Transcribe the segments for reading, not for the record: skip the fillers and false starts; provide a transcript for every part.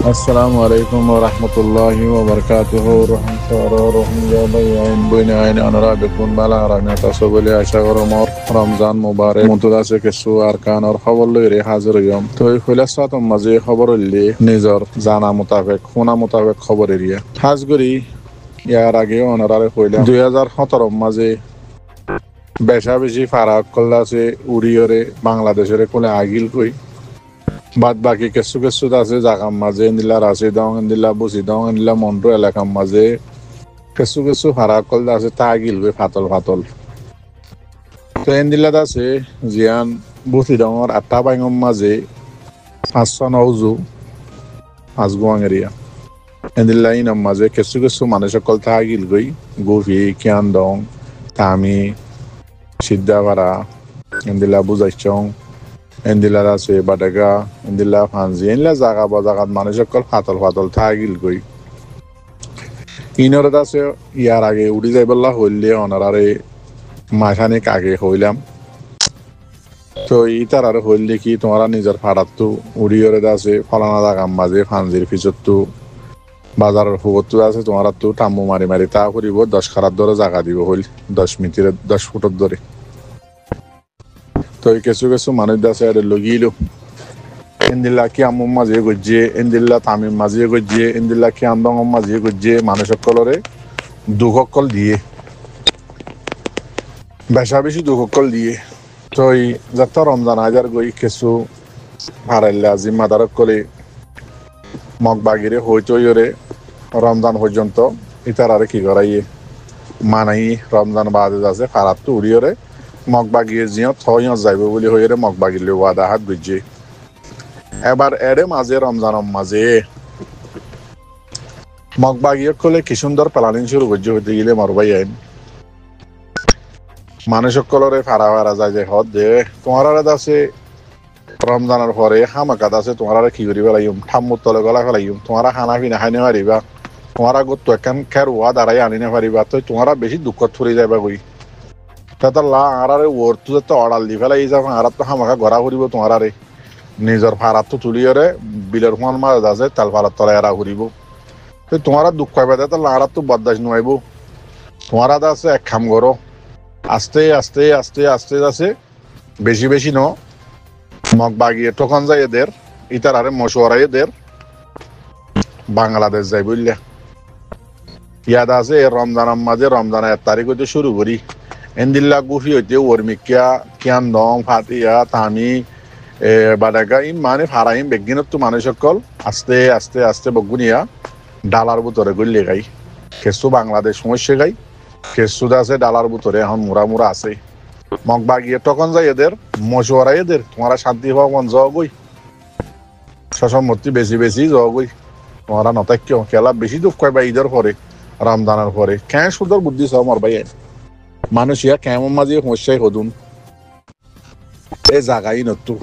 Assalamu alaikum wa rahmatullahi wa barakatuhu. Rohingya bayan buinain anarabikun bala ramyata sobole ashagoromor Ramzan Mubarak mutudase kesu arkan or khabar re hazir yom to khulasat maze khabar li nizar jana mutabek khuna mutabek khabar eriya hazguri ইয়ার আগে অনারারে কইলাম 2017 মাঝে বেশা বেশি ফারাক কল্লাছে উড়িয়রে বাংলাদেশের কোলে আগিল কই বাদ বাকি কিছু কিছু আছে জাগাম মাঝে ইন্দিলা রাশি দং ইন্দিলা বুসি দং ইন্দিলা মন্ট্রো এলাকার মাঝে কিছু কিছু ফারাক কল্লা আছে তা আগিল কই ফাতল ফাতল তো ইন্দিলা আছে জিয়ান বুসি দংর আটটা বাইঙম মাঝে 509 আজগুয়াং এরিয়া ইন্দিলা ইনাম মাঝে কিছু কিছু মানুষ সকল তা আগিল কই গোফি কিয়ান দং তামি সিদ্ধাপাড়া ইন্দিলা বুজাইচং ইন্দিলা আছে বাডাগা ইন্দিলা ফানজি ইনলা জায়গা বাজাগাত মানুষ সকল ফাতল ফাতল থাকিল গই ইনর আছে ইয়ার আগে উড়ি যাইবল্লা হইলে অনারারে মাখানিক আগে হইলাম তো ইতার আর হইলে কি তোমরা নিজের ফাড়াতো উড়িয়রে আছে ফলানা জায়গা মাঝে ফানজির পিছতো বাজারের ফুগতো আছে তোমরা তো টাম্মু মারি মারি তা করিব 10 খারাপ ধরে জায়গা দিব হইল 10 মিটার 10 ফুট ধরে তো কিছু কিছু মানুষ আছে আর লগিলো ইন্দিল্লা কি আমম মাঝে গজ্জে ইন্দিল্লা তামিম মাঝে গজ্জে ইন্দিল্লা কি আন্দং মাঝে গজ্জে মানুষ সকলরে দুঃখকল দিয়ে বেশা বেশি দুঃখকল দিয়ে তো যাত্রা রমজান হাজার গই কিছু হারাইলা জিম্মাদারক করে মগবাগিরে হইতইরে রমজান পর্যন্ত ইতার আর কি করাইয়ে মানাই রমজান বাদে আছে ফারাত তো উড়িয়রে মগবাগিয়ে জিও থইয়া যাইব বলে হইরে মগবাগিলে ওয়াদা হাত বুঝে এবার এরে মাঝে রমজানের মাঝে মগবাগিয়ে কলে কি সুন্দর প্ল্যানিং শুরু করছে হইতে গেলে মরবাই আইন মানুষ সকলরে ফারা ফারা যায় যে হদ দে তোমার আছে রমজানের পরে হামাকাত আছে তোমার কি করিবা লাগিম ঠাম্মুর তলে গলা ফেলাইম তোমার খানা পিনা খাইনে পারিবা তোমার গোত্ত একান খের ওয়া দাঁড়াই আনিনে পারিবা তো তোমার বেশি দুঃখত ফুরি যাবা কই তাতে লা আরারে ওরতু তো অর্ডার দি ফেলাই যাবা আর তো হামাকা গড়া ফুরিব তোমার নিজের ফারাত তো তুলিয়রে বিলের হুয়ান মাছ আছে তাল ফারাত তলে এরা ঘুরিব তো তোমার দুঃখ পাইবা তো লাড়াত তো বদাস নুয়াইব তোমার আছে এক খাম করো আস্তে আস্তে আস্তে আস্তে আছে বেশি বেশি ন মগ বাগিয়ে তখন যাই এদের ইতার আরে মশওয়ারা এদের বাংলাদেশ যাই বুঝলে ইয়াদ আছে রমজানের মাঝে রমজানের 1 তারিখ হইতে শুরু করি এন্দিল্লা গুফি হইতে ওরমিকিয়া কিয়ান দং ফাতিয়া তামি বাডাগা মানে ফারাইম বেগিনত তো মানুষ সকল আস্তে আস্তে আস্তে বগুনিয়া ডালার ভিতরে গড়লে গাই কেসু বাংলাদেশ সমস্যা গাই কেসু আছে ডালার ভিতরে এখন মুরা মুরা আছে মগবাগিয়ে তখন যাই এদের মশওয়ারা এদের তোমারা শান্তি পাও মন যাও গই সসম্মতি বেশি বেশি যাও গই তোমারা নতাক্য খেলা বেশি দুঃখ পাইবা ঈদের পরে রমজানের পরে কেন সুন্দর বুদ্ধি চাও মর ভাই মানুষ ইয়া কেমন মাঝে সমস্যায় হদুন এ জাগাই নতু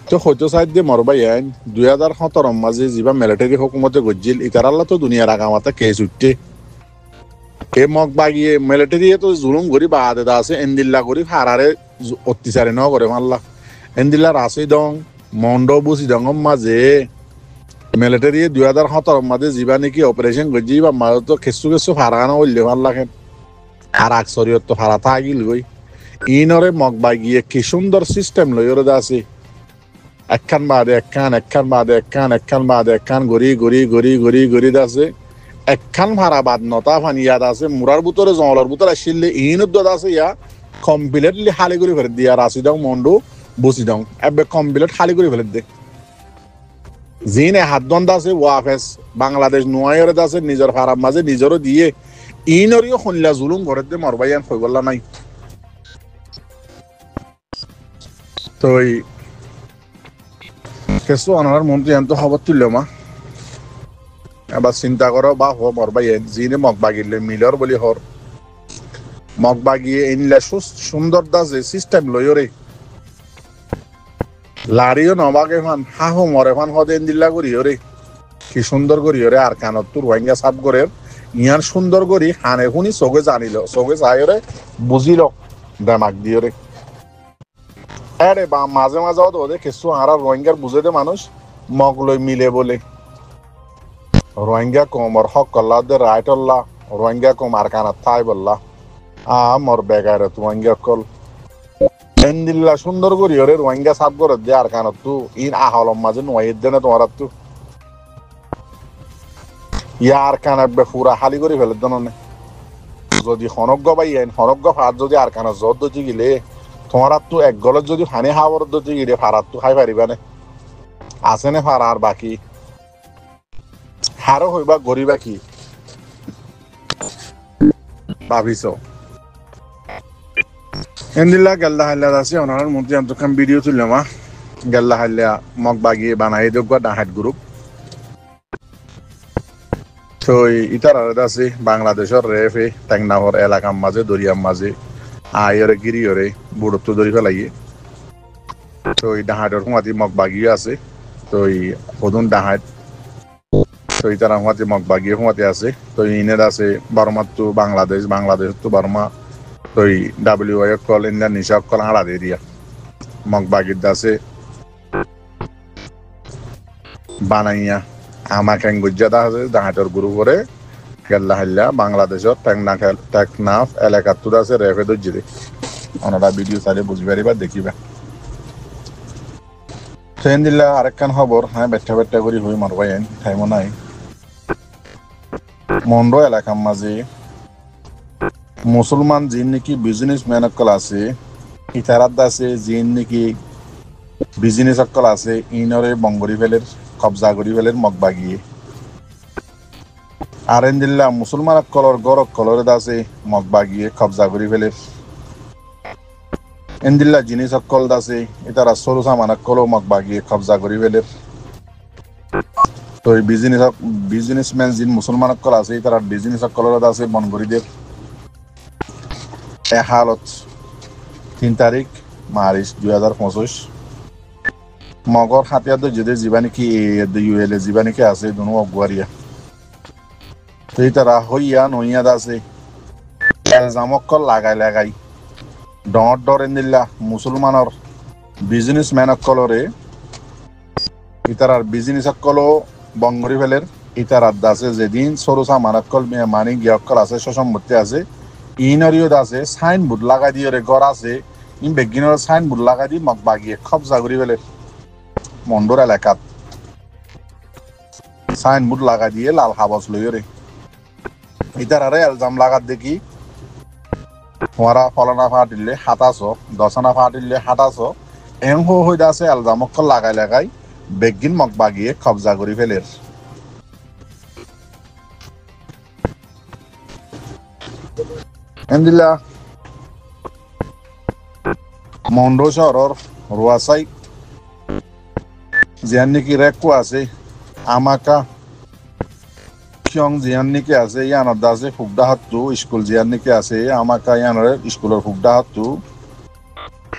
তো হয়তো সাইড দিয়ে মর ভাই 2017 মাঝে যা মিলিটারি হুকুমতে গজ্জিল ইতারাল্লা তো দুনিয়ার আগামাতা কেস উঠতে এ মগ বাগিয়ে মিলিটারি তো জুলুম করি বাদে আছে এন্দিল্লা করি হারারে অত্যাচারে ন করে মাল্লা এন্দিল্লা রাশি দং মন্ড বুসি দং মাঝে মিলিটারি 2017 মাঝে যা নাকি অপারেশন গজ্জি বা মাঝে তো কিছু কিছু ফারানো হইলে মাল্লা খেন আর আকসরিয়ত তো ফারা থাকিল গই ইনরে মগ বাগিয়ে কি সুন্দর সিস্টেম লইরে আছে একখান বাদে একখান একখান বাদে একখান একখান বাদে একখান গড়ি গড়ি গড়ি গড়ি গড়ি আছে একখান ভাড়া বাদ নতা ফানি ইয়াদ আছে মুরার ভিতরে জঙ্গলের ভিতরে আসলে ইনুদ্দ আছে ইয়া কমপ্লিটলি খালি করে ফেলে দিয়া রাশি দং মন্ডু বসি দং এবে কমপ্লিট খালি করে ফেলে দে জিনে হাত দন্দ আছে ওয়াফেস বাংলাদেশ নোয়াইরে আছে নিজের ফারাম মাঝে নিজেরও দিয়ে ইনরিও খুনলা জুলুম করে দে মরবাইয়ান হই বললা নাই তো কেসু অনার মন্ত্রী এত খবর তুলল মা এবার চিন্তা করো বা হ মরবাইয়ান জিনে মগ বাগিলে মিলর বলি হর মগ বাগিয়ে ইনলা সুন্দর দাসে সিস্টেম লইরে লারিও নবাগে ফান হাহো মরে ফান হদেন দিল্লা করি ওরে কি সুন্দর করি ওরে আর কানত তোর রোহিঙ্গা সাপ করে ইয়ার সুন্দর করি হানে শুনি চোখে জানিল চোখে চাই ওরে বুঝিল দেমাক দিয়ে রে আরে বা মাঝে মাঝে ওদের কিছু আর রোহিঙ্গার বুঝে দে মানুষ মগ লই মিলে বলে রোহিঙ্গা কমর হক কল্লাদে রাইটল্লা রোহিঙ্গা কম আরকানাত থাই বললা মর বেগারে রোহিঙ্গা কল এন্দিল্লা সুন্দর করি ওরে রোহিঙ্গা সাফ করে দে আরকানাত তু ইন আহলম মাঝে নয় দেনে তোমার তু ইয়া আরকানাত বে পুরা খালি করে ফেলে দননে যদি হনজ্ঞ বাই আইন হনজ্ঞ ফার যদি আরকানাত জদ দতি গিলে তোমার তো এক গলত যদি ফানি হাওয়ার দতি গিলে ফারাত তো খাই পারিবানে আছে নে ফার আর বাকি হারো হইবা গরিবা কি ভাবিছ এন্দিল্লা গেল্লা হাল্লা আছে ওনার মধ্যে এতক্ষণ ভিডিও তুললাম গেল্লা হাল্লা মগ বাগিয়ে বানাই দেব ডাহাত গ্রুপ তো ইটার আছে বাংলাদেশের রেফে টেংনাহর এলাকার মাঝে দরিয়ার মাঝে আয়রে গিরিয়রে বুড়ত্ব দরি ফেলাইয়ে তো এই ডাহাতের হুমাতি মগ বাগিয়ে আছে তো এই সদুন ডাহাত তো ইতার হুমাতি মগ বাগিয়ে হুমাতি আছে তো ইনের আছে বর্মার তো বাংলাদেশ বাংলাদেশ তো বর্মা তো WI কল ইন্ডিয়ান নিশা কল হাড়া দিয়ে দিয়া মগ বাগির আছে বানাইয়া আমাকে গুজ্জাদা আছে ডাহাতের গুরু করে গেল্লা হাল্লা বাংলাদেশের টেকনাফ এলাকার তুর আছে রেফে দর্জিরে ওনারা ভিডিও চাইলে বুঝবে পারিবা দেখিবা ট্রেন দিলা আরেকখান খবর হ্যাঁ বেঠা বেঠা করে হই মারবাই টাইমও নাই মন্ড এলাকার মাঝে মুসলমান যিন নাকি বিজনেসম্যান অকল আছে ইতারাত আছে যিন নাকি বিজনেস অকল আছে ইনরে বঙ্গরি ফেলের কবজা করি ফেলের মগ বাগিয়ে আর এন্দিল্লা মুসলমান অকলর গড় অকলরে আছে মগ বাগিয়ে কবজা করি ফেলের এন্দিল্লা জিনিস অকল আছে ইতারা সরু সামান অকলও মগ বাগিয়ে কবজা করি ফেলের তো এই বিজনেসম্যান যিন মুসলমান অকল আছে ইতারা বিজনেস অকলরে আছে বনগরিদের এ হালত 3 তারিখ মার্চ 2025 মগর হাতিয়ার যদি জীবানিকি ইউএল জীবানিকি আছে দুনো অগুয়ারিয়া তো তারা হইয়া নইয়া আছে এলজামকল লাগাই ডর ডর এন্দিল্লা মুসলমানের বিজনেসম্যান অকলরে ইতারার বিজনেস অকল বঙ্গরি ফেলের ইতারার আছে যেদিন সরু সামান অকল মানি গিয়ে অকল আছে সসম্মতি আছে ইনরিও আছে সাইনবোর্ড লাগাই দিয়ে ঘর আছে ইন বেগিনের সাইনবোর্ড লাগাই দি মগ বাগিয়ে কবজা করি ফেলের মন্ডর এলাকাত সাইনবোর্ড লাগাই দিয়ে লাল হাবস লইরে ইতারারে এলজাম লাগাত দেখি তোমারা ফলানা ফাটিলে হাতাছ দশনা ফাটিলে হাতাছ এং হইতে আছে এলজাম অকল লাগাই বেগিন মগ বাগিয়ে কবজা করি ফেলের এন্দিলা মন্ড শহরের রুয়াসাই জিয়ান নাকি রেকো আছে আমাকা কিয়ং জিয়ান নাকি আছে ইয়ানত আছে ফুকদাহাতু স্কুল জিয়ান নাকি আছে আমাকা ইয়ানরে স্কুলের ফুকদাহাতু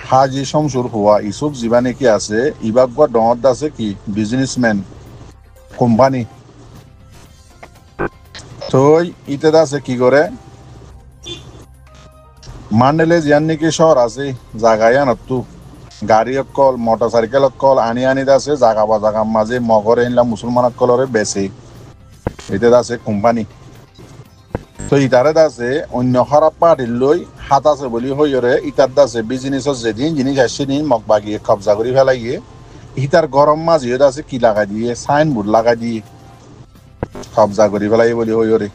হাজি শমসুর হুয়া ইসুফ জিবা নাকি আছে ইবাগবা ডঙত আছে কি বিজনেসম্যান কোম্পানি তো ইতে আছে কি করে মান্ডেলে জিয়ান নাকি শহর আছে জাগায় ইয়ানতু গাড়ি অকল মোটরসাইকেল অকল আনি আছে জাগা বা জাগার মাঝে মগরে হিনলা মুসলমান অকলরে বেছে এটা আছে কোম্পানি তো ইটারে আছে অন্য খারাপ পার্টির লই হাত আছে বলি হইরে ইটার আছে বিজনেসের যেদিন জিনিস আসছে দিন মগ বাগিয়ে কবজা করে ফেলাইয়ে ইটার গরম মাঝে আছে কি লাগাই দিয়ে সাইনবোর্ড লাগাই দিয়ে কবজা করে ফেলাই বলি হইরে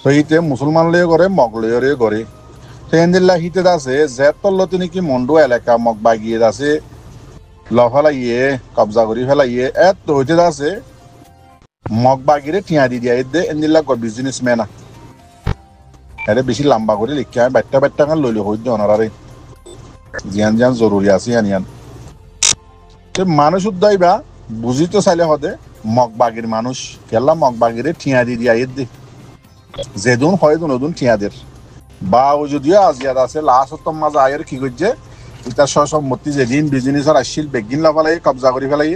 তো ইতে মুসলমান লয়ে করে মগ লয়ে করে তেন্দিল্লা হিতে আছে জেতল্লতে নাকি মন্ডু এলাকা মগ বাগিয়ে আছে লফালাইয়ে কবজা করে ফেলাইয়ে এত হইতে আছে মগ বাগিরে টিয়া দি দিয়া দে এন্দিল্লা কয় বিজনেসম্যান এরে বেশি লম্বা করে লিখা বাট্টা গান লইলে হইত অনারারে জিয়ান জরুরি আছে ইয়ান তে মানুষ উদ্দাইবা বুঝি তো চাইলে হদে মগ বাগির মানুষ কেলা মগ বাগিরে টিয়া দি দিয়া দে যেদুন হয় দুন টিয়াদের বা ও যদিও আজিয়াদ আছে লাস্ট মাঝে আয়ের কি করছে ইতার সসম্মতি যেদিন বিজনেসের আসছিল বেগিন লাফালাই কবজা করে ফেলাই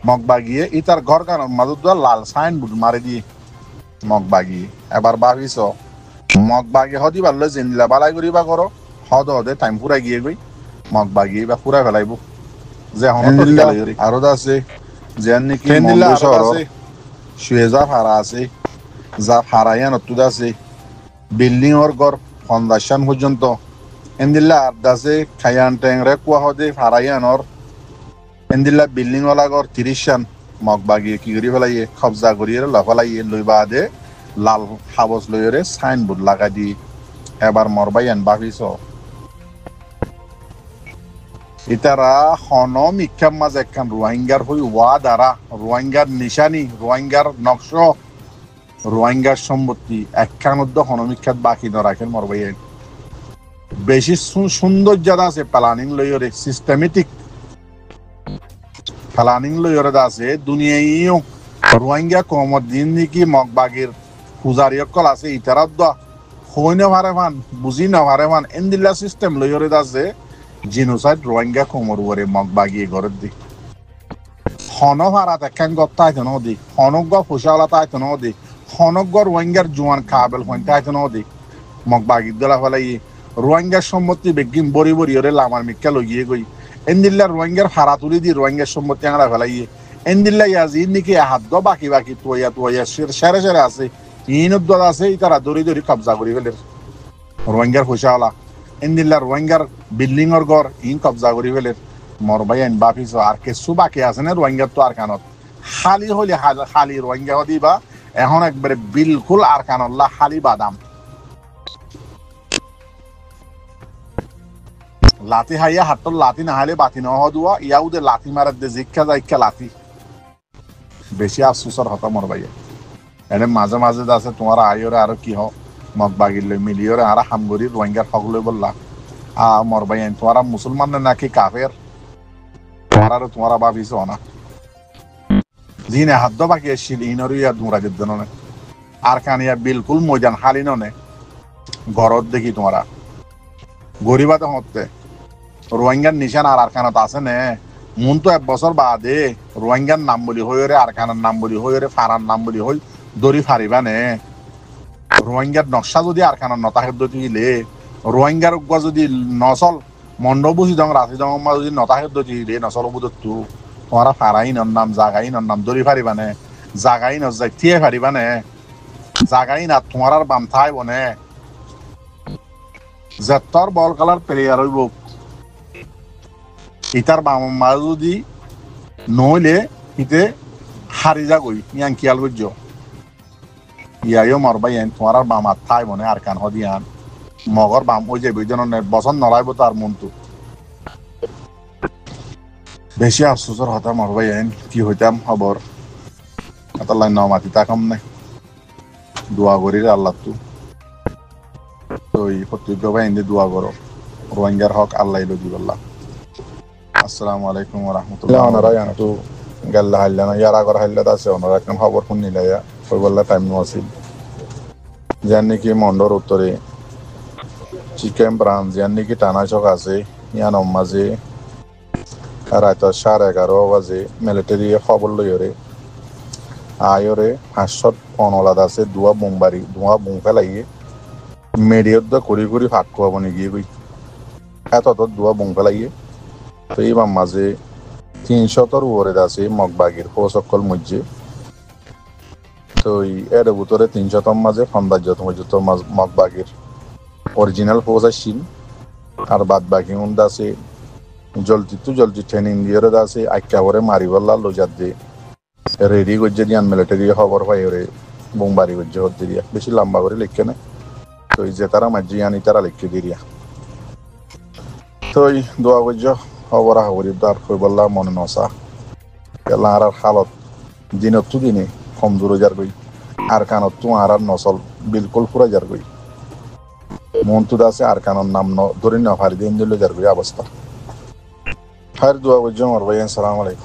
মগ বাগিয়ে ইতার ঘর গানোর মাজত লাল সাইনবোর্ড মারি দিয়ে মগ বাগিয়ে এবার ভাবিছ মগ বাগিয়ে হদি পারলে জেনিলা বালাই করিবা করো হদে টাইম ফুরাই গিয়ে গই মগ বাগিয়ে বা ফুরাই ফেলাইব যে আরো আছে যেন নাকি শুয়ে যা ভাড়া আছে যা ভাড়াইয়া নতুন আছে বিল্ডিং ওর গড় ফাউন্ডেশন পর্যন্ত এন্দিল্লা আর্দাসে খায়ান ট্যাংরে কুয়া হদে ভাড়াইয়ানর এন্দিল্লা বিল্ডিং ওলা গড় 30 সান মগবাগিয়ে কি করি ফেলাইয়ে কবজা করিয়ে লফালাইয়ে লইবা দে লাল হাবস লইরে সাইনবোর্ড লাগাই দি এবার মরবাইয়ান ভাবিস ইতারা হন মিক্ষার মাঝে একখান রোহিঙ্গার হই ওয়া দ্বারা রোহিঙ্গার নিশানি রোহিঙ্গার নকশ রোহিঙ্গার সম্পত্তি একখান উদ্য হনমিক্ষাত বাকি ন রাখেন মরবাইয়ান বেশি সৌন্দর্য আছে প্ল্যানিং লইরে সিস্টেমেটিক প্ল্যানিং লইরে আছে দুনিয়াইও রোহিঙ্গা কমত দিন নাকি মগবাগির পূজারি অকল আছে ইতারাত দ হই না ভারে মান বুঝি না ভারে মান এন্দিল্লা সিস্টেম লইরে আছে জিনোসাইড রোহিঙ্গা কমর ওরে মগবাগি ঘরের দিক হন ভাড়াত একখান গত্তা আইতো নদি হনক গ ফুসাওলা তাইতো নদি হনক গ রোহিঙ্গার জোয়ান কাবেল হইতে আইতো নদি মগবাগি দলা ফেলাই রোহিঙ্গার সম্পত্তি বেগিন বড়ি বড়ি ওরে লামার মিক্কা লইয়ে গই এন্দিল্লা রোহিঙ্গার ভাড়া তুলি দি রোহিঙ্গার সম্পত্তি আংরা ফেলাইয়ে এন্দিল্লা ইয়াজি নাকি হাত বাকি বাকি তোয়া সেরে সেরে আছে ইনুদ্দ আছে তারা দড়ি দড়ি কবজা করি ফেলে রোহিঙ্গার ফুসাওলা এন্দিল্লা রোহিঙ্গার বিল্ডিং ওর ঘর ইন কবজা করি ফেলে মরবাই আইন বাপিস আর কিছু বাকি আছে না রোহিঙ্গার তো আর কানত খালি হলে খালি রোহিঙ্গা দিবা এখন একবারে বিলকুল আর কানল্লা খালি বাদাম লাঠি হাইয়া হাতর লাঠি না হাইলে বাতি ন দুয়া ইয়াও দে লাঠি মারার দে জিক্ষা যাইক্ষা লাঠি বেশি আফসোসর হতা মরবাইয়া এনে মাঝে মাঝে আছে তোমার আইরে আর কি হ মগ বাগিল মিলিয়রে আর হামগরি রোহিঙ্গার হক লই বললা মরবাইয়া তোমার মুসলমান নাকি কাফের তোমার ভাবিস না জিনে হাত বাকি আসছিল ইনর ইয়া ধুরা যেত নে আর কানিয়া বিলকুল ময়দান হালি নে ঘরত দেখি তোমারা গরিবাতে হতে রোহিঙ্গার নিশান আর কানত আছে নে মন তো 1 বছর বাদে রোহিঙ্গার নাম বলি হইরে আর কানার নাম বলি হইরে ফারার নাম বলি হই দড়ি ফারিবা নে রোহিঙ্গার নকশা যদি আর কানার নতাহে দিলে রোহিঙ্গার উগ্র যদি নচল মণ্ডবুসি দং রাশি দং যদি নতাহে দিলে নচল বুধতু তোমারা ফারাই নাম জাগাই নাম দড়ি ফারিবা নে জাগাই নজাই থিয়ে ফারিবা নে জাগাই না তোমার আর বাম থাই বনে যেতর বল কালার প্লেয়ার হইব ইতার বাম যদি নইলে ইতে হারি যা গই ইয়াং কিয়াল বুঝ ইয়াইও মরবাই আইন তোমার আর বাম থাই বনে আর কান হদিয়ান মগর বাম ওই যে বিজনের বসন নলাইব তার মনটো বেশি আফসোসর হতা মরবাই আইন কি হইতাম খবর আতাল্লাহ নমাতি তাকাম নাই দোয়া করি আল্লাহ তো এই প্রত্যেক ভাই দোয়া করো রোহিঙ্গার হক আল্লাহ দিবল্লাহ আসসালামু আলাইকুম ওয়া রাহমাতুল্লাহ ওনারা তো গাল্লা হাল্লা না ইয়ার আগর হাল্লা আছে ওনারা একদম খবর শুনিলা ইয়া কই বললা টাইম নছিল জানি কি মন্ডর উত্তরে চিকেন ব্রাঞ্চ জানি কি টানা চক আছে ইয়ান মাঝে রাত 11:30 বাজে মিলিটারি খবর লইরে আয়রে হাসত অনলাদ আছে দুয়া বোমবারি ধোঁয়া বোম ফেলাইয়ে মেডিয়ত করি করি ফাট কোয়াব নিগিয়ে গই এত দুয়া বোম ফেলাইয়ে তো এইবার মাঝে 300-র উপরে আছে মগবাগির সকল মধ্যে তো এর ভিতরে 300-তম মাঝে সৌন্দর্যতম মগবাগির অরিজিনাল ফোর্স আসছিল আর বাদ বাকি মধ্যে আছে জলদি ট্রেনিং দিয়ে আছে আইকা করে মারিবল্লা লোজার দিয়ে রেডি করছে দিয়ান মিলিটারি খবর পাই ওরে বোমবারি করছে হতে দিয়া বেশি লম্বা করে লিখে না তো যে তারা মাঝে আনি তারা লিখে দিয়া তো দোয়া করছ খবর খবর আর কই বললা মনে নসা গেলা আর হালত দিনত তো দিনে কমজোর যার গই আর কানত তো আর নসল বিলকুল পুরা যার গই মন তো আছে আর কানর নাম ধরে না ফারি দিন দিলে যার গই অবস্থা ফার দোয়া করছ আমার ভাই আসসালামু আলাইকুম